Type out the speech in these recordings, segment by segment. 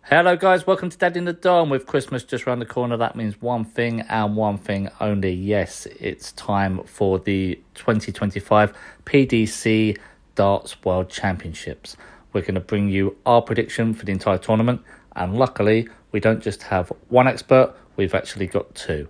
Hello guys, welcome to Dad in the Dome. With Christmas just around the corner, that means one thing and one thing only. Yes, it's time for the 2025 PDC Darts World Championships. We're going to bring you our prediction for the entire tournament, and luckily we don't just have one expert, we've actually got two.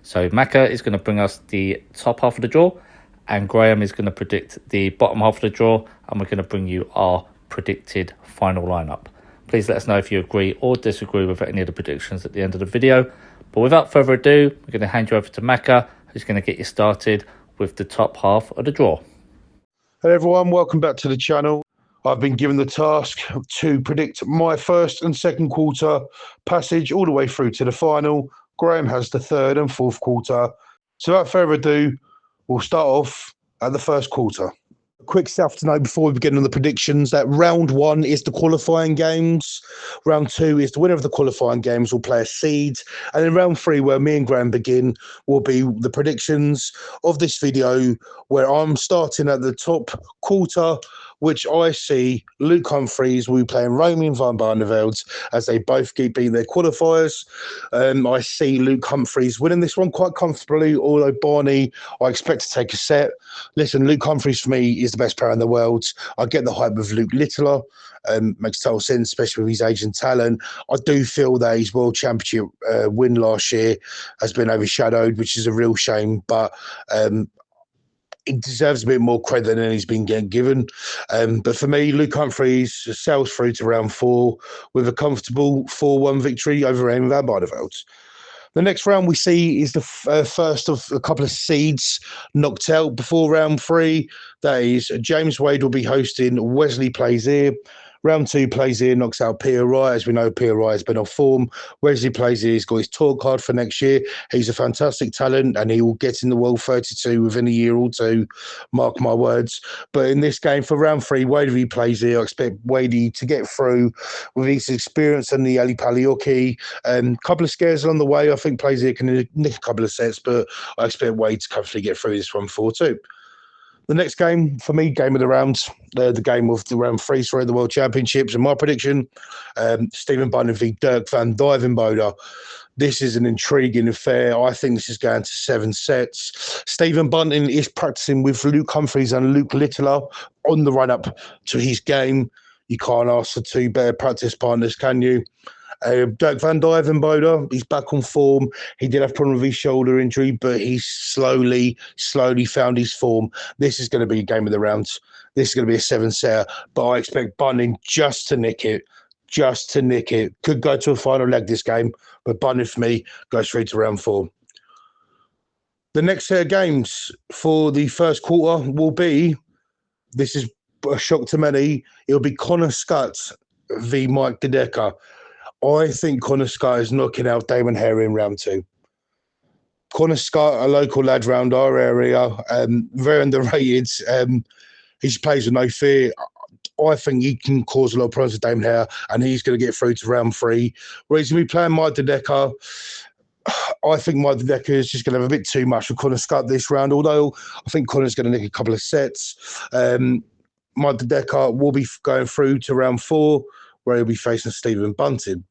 So Macca is going to bring us the top half of the draw, and Graham is going to predict the bottom half of the draw, and we're going to bring you our predicted final lineup. Please let us know if you agree or disagree with any of the predictions at the end of the video. But without further ado, we're going to hand you over to Macca, who's going to get you started with the top half of the draw. Hello everyone, welcome back to the channel. I've been given the task to predict my first and second quarter passage all the way through to the final. Graham has the third and fourth quarter. So without further ado, we'll start off at the first quarter. Quick stuff to know before we begin on the predictions that round one is the qualifying games. Round two is the winner of the qualifying games will play a seed. And in round three, where me and Graham begin, will be the predictions of this video, where I'm starting at the top quarter, which I see Luke Humphries will be playing Roman van Barneveld as they both keep beating their qualifiers. I see Luke Humphries winning this one quite comfortably, although Barney, I expect to take a set. Listen, Luke Humphries for me is the best player in the world. I get the hype of Luke Littler. Makes total sense, especially with his age and talent. I do feel that his World Championship win last year has been overshadowed, which is a real shame, but he deserves a bit more credit than he's been getting given. But for me, Luke Humphries sails through to round four with a comfortable 4-1 victory over Roman van Barneveld. The next round we see is the first of a couple of seeds knocked out before round three. That is, James Wade will be hosting Wesley Plaisir. Round two, Plaisir knocks out Peter Wright. As we know, Peter Wright has been off form. Wesley Plaisir's got his tour card for next year. He's a fantastic talent and he will get in the World 32 within a year or two, mark my words. But in this game, for round three, Wade v Plaisir, I expect Wade to get through with his experience and the Ali Palioki. Couple of scares along the way. I think Plaisir can nick a couple of sets, but I expect Wade to comfortably get through this one 4-2. The next game, for me, game of the round, the game of the round three for the World Championships. And my prediction, Stephen Bunting v Dirk van Dijvenbode. This is an intriguing affair. I think this is going to 7 sets. Stephen Bunting is practicing with Luke Humphries and Luke Littler on the run-up to his game. You can't ask for two better practice partners, can you? Dirk van Dijvenbode, he's back on form. He did have a problem with his shoulder injury, but he's slowly found his form. This is going to be a game of the rounds. This is going to be a 7-setter, but I expect Bunting just to nick it. Could go to a final leg this game, but Bunting for me goes through to round four. The next set of games for the first quarter will be, this is a shock to many, it'll be Connor Scott v Mike De Decker. I think Connor Scott is knocking out Damon Hare in round two. Connor Scott, a local lad around our area, very underrated. He plays with no fear. I think he can cause a lot of problems with Damon Hare, and he's going to get through to round three. Whereas he's going to be playing Mike De Decker. I think Mike De Decker is just going to have a bit too much with Connor Scott this round, although I think Connor's going to nick a couple of sets. Mike De Decker will be going through to round four, where he'll be facing Stephen Bunting.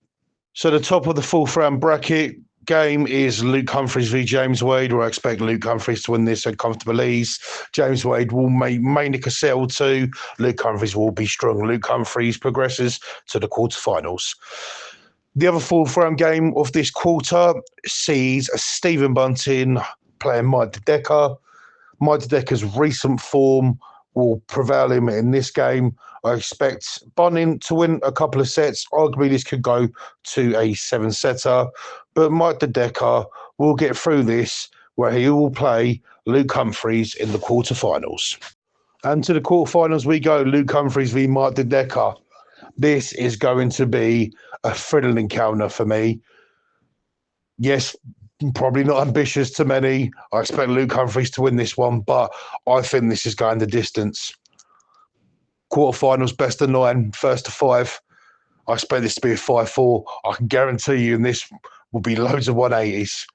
So the top of the fourth round bracket game is Luke Humphries v James Wade, where I expect Luke Humphries to win this at comfortable ease. James Wade will may nick a set or two. Luke Humphries will be strong. Luke Humphries progresses to the quarterfinals. The other fourth round game of this quarter sees Stephen Bunting playing Mike De Decker. Mike De Decker's recent form will prevail him in this game. I expect Bunting to win a couple of sets. Arguably, this could go to a 7-setter, but Mike De Decker will get through this, where he will play Luke Humphries in the quarterfinals. And to the quarterfinals we go, Luke Humphries v Mike De Decker. This is going to be a thrilling encounter for me. Yes, probably not ambitious to many. I expect Luke Humphries to win this one, but I think this is going the distance. Quarterfinals, best of 9, first to 5. I expect this to be a 5-4. I can guarantee you, and this will be loads of 180s.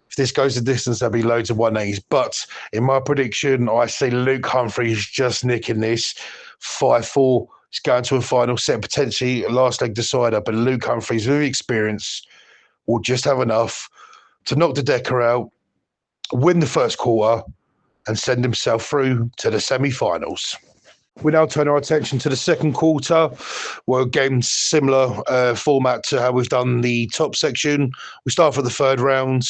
If this goes the distance, there'll be loads of 180s. But in my prediction, I see Luke Humphries just nicking this 5-4. is going to a final set, potentially a last leg decider, but Luke Humphries, with experience, will just have enough to knock the Decker out, win the first quarter, and send himself through to the semi-finals. We now turn our attention to the second quarter. Well, again, similar format to how we've done the top section. We start for the third round.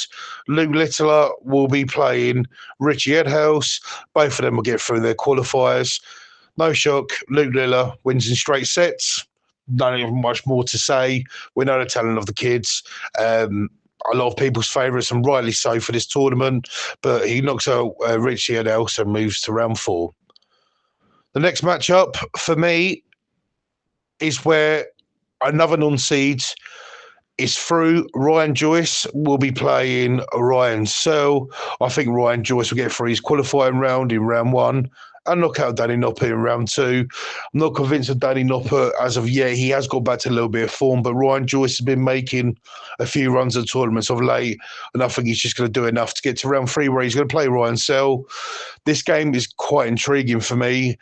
Luke Littler will be playing Richie Edhouse. Both of them will get through their qualifiers. No shock, Luke Littler wins in straight sets. Not even much more to say. We know the talent of the kids. A lot of people's favourites, and rightly so for this tournament. But he knocks out Richie Edhouse and moves to round 4. The next matchup for me is where another non-seed is through. Ryan Joyce will be playing Ryan Searle. I think Ryan Joyce will get through his qualifying round in round 1 and knock out Danny Nopper in round 2. I'm not convinced of Danny Nopper as of yet. He has got back to a little bit of form, but Ryan Joyce has been making a few runs at tournaments of late, and I think he's just going to do enough to get to round 3 where he's going to play Ryan Searle. This game is quite intriguing for me.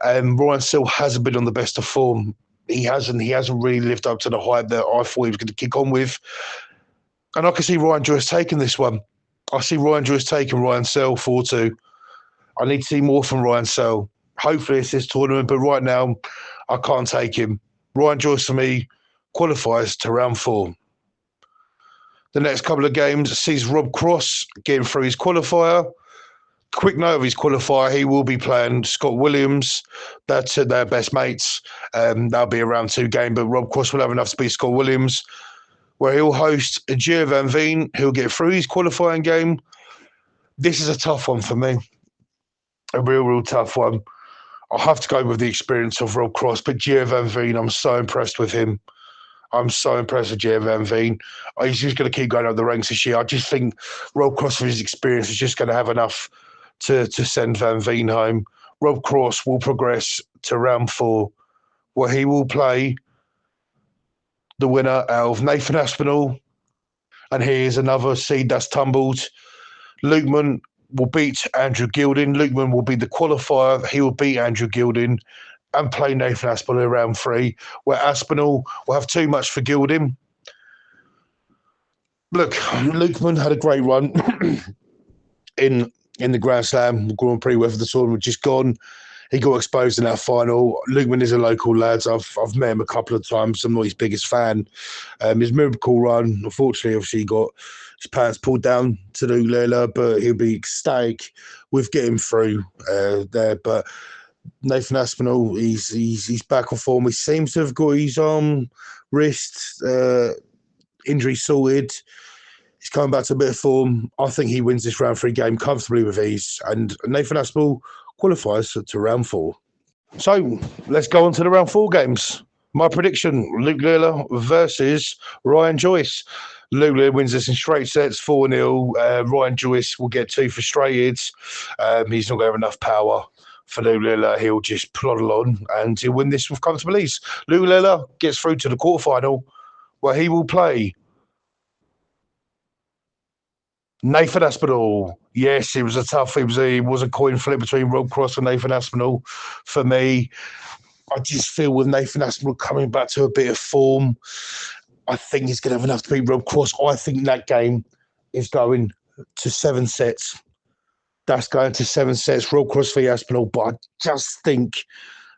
Ryan Searle hasn't been on the best of form. He hasn't really lived up to the hype that I thought he was going to kick on with. And I can see Ryan Joyce taking this one. I see Ryan Joyce taking Ryan Searle 4-2. I need to see more from Ryan Searle. Hopefully it's this tournament, but right now I can't take him. Ryan Joyce for me qualifies to round 4. The next couple of games sees Rob Cross getting through his qualifier. Quick note of his qualifier, he will be playing Scott Williams. That's their best mates. That'll be a round 2 game, but Rob Cross will have enough to beat Scott Williams, where he'll host Gio Van Veen, who'll get through his qualifying game. This is a tough one for me. A real tough one. I'll have to go with the experience of Rob Cross, but Gio Van Veen, I'm so impressed with him. I'm so impressed with Gio Van Veen. He's just going to keep going up the ranks this year. I just think Rob Cross, with his experience, is just going to have enough to send Van Veen home. Rob Cross will progress to round 4, where he will play the winner out of Nathan Aspinall. And here's another seed that's tumbled. Lukeman will beat Andrew Gilding. Lukeman will be the qualifier. He will beat Andrew Gilding and play Nathan Aspinall in round 3, where Aspinall will have too much for Gilding. Look, Lukeman had a great run in the Grand Slam Grand Prix, whether the tournament just gone. He got exposed in that final. Lukeman is a local lad. I've met him a couple of times. I'm not his biggest fan. His miracle run, unfortunately, obviously he got his pants pulled down to Luke Littler, but he'll be ecstatic with getting through there. But Nathan Aspinall, he's back on form. He seems to have got his arm, wrist injury sorted. He's coming back to a bit of form. I think he wins this round 3 game comfortably with ease, and Nathan Aspinall qualifies to round 4. So let's go on to the round 4 games. My prediction, Luke Littler versus Ryan Joyce. Luke Littler wins this in straight sets, 4-0. Ryan Joyce will get 2 frustrated. He's not going to have enough power for Luke Littler. He'll just plod along and he'll win this with comfortable ease. Luke Littler gets through to the quarterfinal, where he will play Nathan Aspinall. Yes, it was a tough. It was a coin flip between Rob Cross and Nathan Aspinall. For me, I just feel with Nathan Aspinall coming back to a bit of form, I think he's going to have enough to beat Rob Cross. I think that game is going to 7 sets. That's going to 7 sets. Rob Cross v Aspinall, but I just think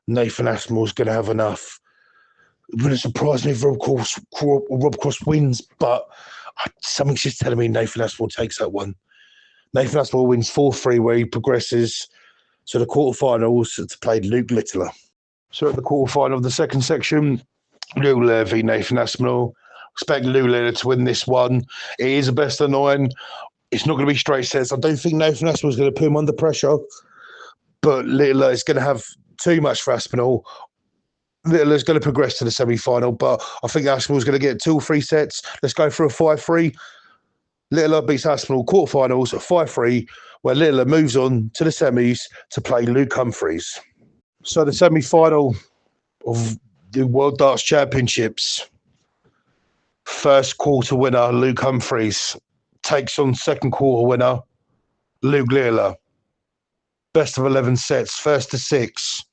Nathan Aspinall is going to have enough. It wouldn't surprise me if Rob Cross wins, but something's just telling me Nathan Aspinall takes that one. Nathan Aspinall wins 4-3, where he progresses to the quarterfinals to play Luke Littler. So at the quarterfinal of the second section, Luke Littler v Nathan Aspinall. Expect Luke Littler to win this one. It is a best of 9. It's not going to be straight sets. I don't think Nathan Aspinall is going to put him under pressure, but Littler is going to have too much for Aspinall. Littler's going to progress to the semi-final, but I think Aspinall's going to get 2 or 3 sets. Let's go for a 5-3. Littler beats Aspinall quarterfinals at 5-3, where Littler moves on to the semis to play Luke Humphries. So the semi-final of the World Darts Championships, first quarter winner Luke Humphries takes on second quarter winner Luke Littler. Best of 11 sets, first to 6.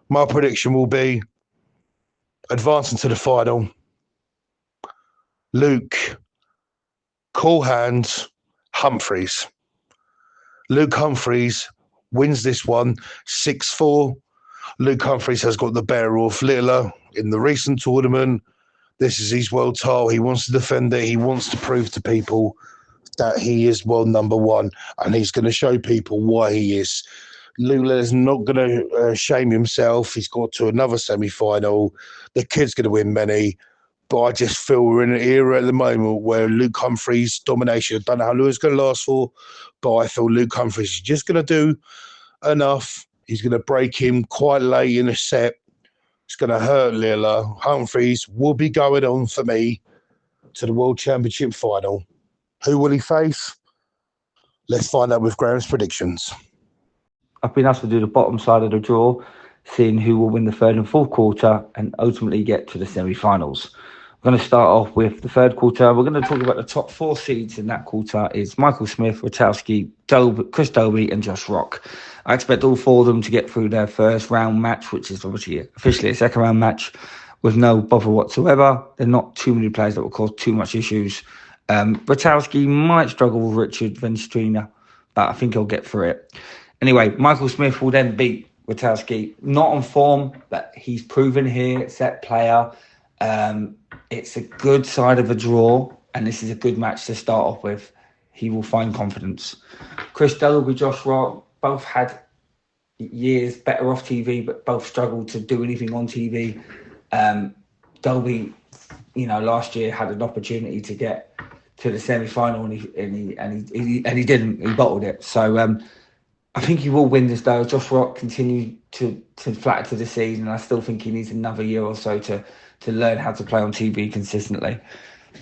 My prediction will be advancing to the final. Luke, cool hands, Humphreys. Luke Humphreys wins this one 6-4. Luke Humphreys has got the better of Littler in the recent tournament. This is his world title. He wants to defend it. He wants to prove to people that he is world number one, and he's going to show people why he is. Lula is not going to shame himself. He's got to another semi-final. The kid's going to win many. But I just feel we're in an era at the moment where Luke Humphreys' domination, I don't know how long it's going to last for, but I feel Luke Humphreys is just going to do enough. He's going to break him quite late in a set. It's going to hurt Lila. Humphreys will be going on for me to the World Championship final. Who will he face? Let's find out with Graham's predictions. I've been asked to do the bottom side of the draw, seeing who will win the third and fourth quarter and ultimately get to the semi-finals. We're going to start off with the third quarter. We're going to talk about the top 4 seeds in that quarter is Michael Smith, Wachowski, Chris Dobey and Josh Rock. I expect all 4 of them to get through their first round match, which is obviously officially a second round match, with no bother whatsoever. There are not too many players that will cause too much issues. Wachowski might struggle with Richard Venstrina, but I think he'll get through it. Anyway, Michael Smith will then beat Wachowski, not on form, but he's proven here, set player. It's a good side of a draw, and this is a good match to start off with. He will find confidence. Chris Dolby, Josh Rock, both had years better off TV, but both struggled to do anything on TV. Dolby, last year had an opportunity to get to the semi-final, and he didn't. He bottled it. So I think he will win this though. Josh Rock continued to flatter to the season. I still think he needs another year or so to learn how to play on TV consistently.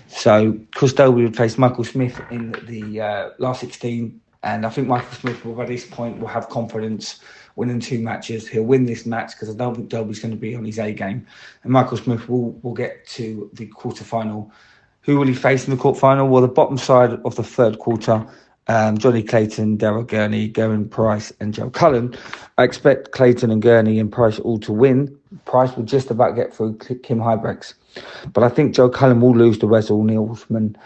So Chris Dobey would face Michael Smith in the last 16, and I think Michael Smith will, by this point, will have confidence winning 2 matches. He'll win this match because I don't think Dobey's going to be on his A game, and Michael Smith will get to the quarterfinal. Who will he face in the quarterfinal? Well, the bottom side of the third quarter. Johnny Clayton, Daryl Gurney, Gavin Price and Joe Cullen. I expect Clayton and Gurney and Price all to win. Price will just about get through Kim Hybrex. But I think Joe Cullen will lose to Wessel Nielsman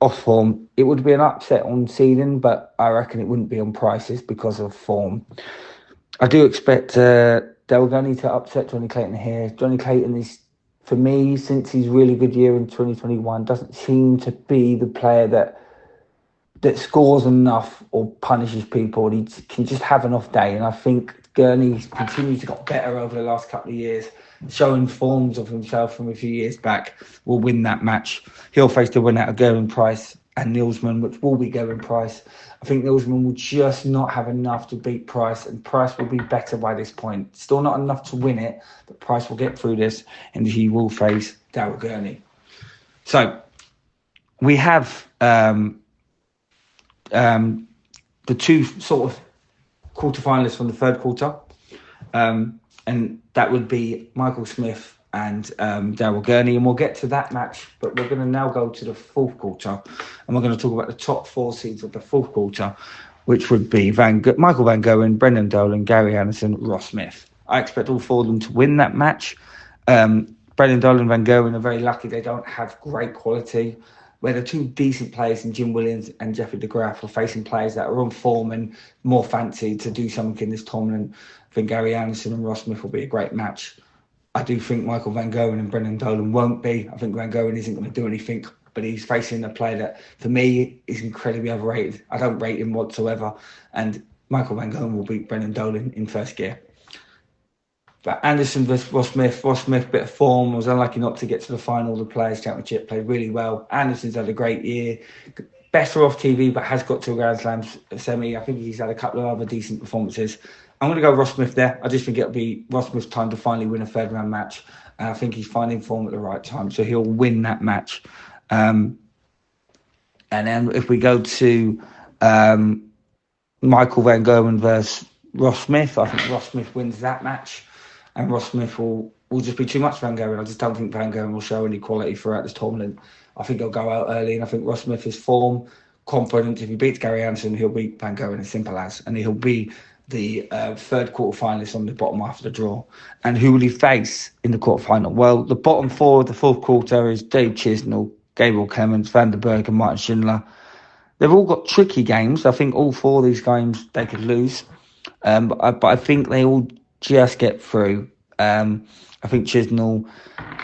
off form. It would be an upset on seeding, but I reckon it wouldn't be on Prices because of form. I do expect Daryl Gurney to upset Johnny Clayton here. Johnny Clayton is, for me, since his really good year in 2021, doesn't seem to be the player that scores enough or punishes people, and he can just have an off day. And I think Gurney's continued to get better over the last couple of years, showing forms of himself from a few years back, will win that match. He'll face the winner of Gavin Price and Nielsman, which will be Gavin Price. I think Nielsman will just not have enough to beat Price, and Price will be better by this point. Still not enough to win it, but Price will get through this, and he will face Daryl Gurney. So we have the 2 sort of quarterfinalists from the third quarter, and that would be Michael Smith and Daryl Gurney, and we'll get to that match, but we're going to now go to the fourth quarter, and we're going to talk about the top 4 seeds of the fourth quarter, which would be Michael Van Gogh, Brendan Dolan, Gary Anderson, Ross Smith. I expect all 4 of them to win that match. Brendan Dolan and Van Gogh are very lucky they don't have great quality, where the 2 decent players in Jim Williams and Jeffrey DeGraff are facing players that are on form and more fancy to do something in this tournament. I think Gary Anderson and Ross Smith will be a great match. I do think Michael Van Gogh and Brendan Dolan won't be. I think Van Gogh isn't going to do anything, but he's facing a player that, for me, is incredibly overrated. I don't rate him whatsoever. And Michael Van Gogh will beat Brendan Dolan in first gear. But Anderson versus Ross Smith, bit of form, was unlucky not to get to the final of the Players' Championship, played really well. Anderson's had a great year, better off TV, but has got to a Grand Slam semi. I think he's had a couple of other decent performances. I'm going to go Ross Smith there. I just think it'll be Ross Smith's time to finally win a third round match. And I think he's finding form at the right time, so he'll win that match. And then if we go to Michael Van Gogh versus Ross Smith, I think Ross Smith wins that match. And Ross Smith will just be too much for Van Gogh. I just don't think Van Gogh will show any quality throughout this tournament. I think he'll go out early, and I think Ross Smith is form, confident. If he beats Gary Anderson, he'll beat Van Gogh as simple as. And he'll be the third quarterfinalist on the bottom half of the draw. And who will he face in the quarterfinal? Well, the bottom four of the fourth quarter is Dave Chisnell, Gabriel Clemens, Van der Berg and Martin Schindler. They've all got tricky games. I think all four of these games they could lose. But I think they all just get through. I think Chisnell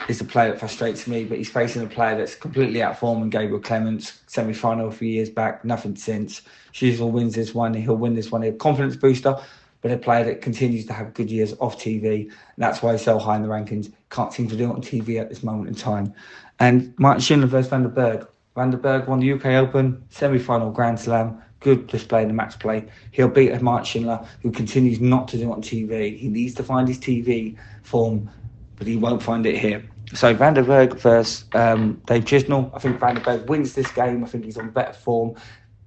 is the player that frustrates me, but he's facing a player that's completely out of form in Gabriel Clemens. Semi-final a few years back, nothing since. Chisnell wins this one, he'll win this one. He's a confidence booster, but a player that continues to have good years off TV. And that's why he's so high in the rankings. Can't seem to do it on TV at this moment in time. And Martin Schindler versus Van der Berg. Van der Berg won the UK Open, semi-final Grand Slam. Good display in the match play. He'll beat a Martin Schindler who continues not to do it on TV. He needs to find his TV form, but he won't find it here. So Van der Berg versus Dave Chisnell. I think Van der Berg wins this game. I think he's on better form,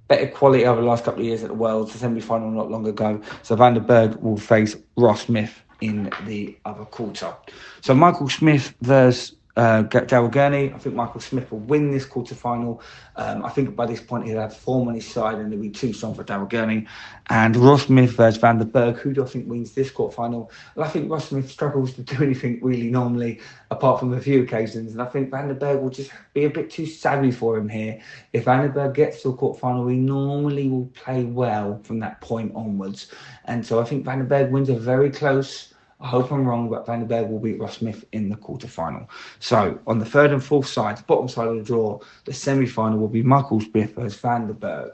better quality over the last couple of years at the Worlds, the semi-final not long ago. So Van der Berg will face Ross Smith in the other quarter. So Michael Smith versus Daryl Gurney. I think Michael Smith will win this quarterfinal. I think by this point he'll have form on his side and it'll be too strong for Daryl Gurney. And Ross Smith versus Van der Berg. Who do I think wins this quarterfinal? Well, I think Ross Smith struggles to do anything really normally, apart from a few occasions. And I think Van der Berg will just be a bit too savvy for him here. If Van der Berg gets to a quarterfinal, he normally will play well from that point onwards. And so I think Van der Berg wins a very close. I hope I'm wrong, but Van der Berg will beat Ross Smith in the quarterfinal. So on the third and fourth sides, bottom side of the draw, the semi-final will be Michael Smith versus Van der Berg.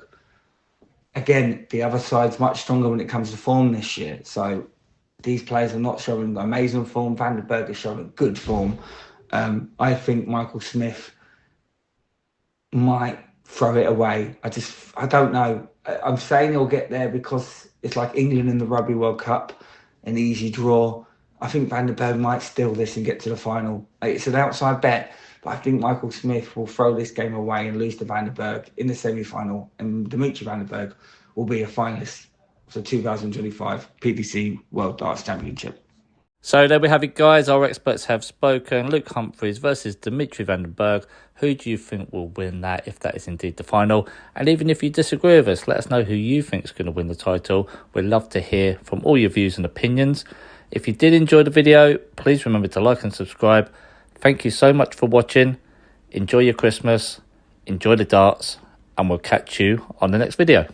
Again, the other side's much stronger when it comes to form this year. So these players are not showing amazing form. Van der Berg is showing good form. I think Michael Smith might throw it away. I don't know. I'm saying he'll get there because it's like England in the Rugby World Cup. An easy draw. I think Van der Berg might steal this and get to the final. It's an outside bet, but I think Michael Smith will throw this game away and lose to Van der Berg in the semi-final, and Dimitri Van der Berg will be a finalist for 2025 PDC World Darts Championship. So there we have it, guys. Our experts have spoken. Luke Humphries versus Dimitri Van der Berg. Who do you think will win that, if that is indeed the final? And even if you disagree with us, let us know who you think is going to win the title. We'd love to hear from all your views and opinions. If you did enjoy the video, please remember to like and subscribe. Thank you so much for watching. Enjoy your Christmas. Enjoy the darts. And we'll catch you on the next video.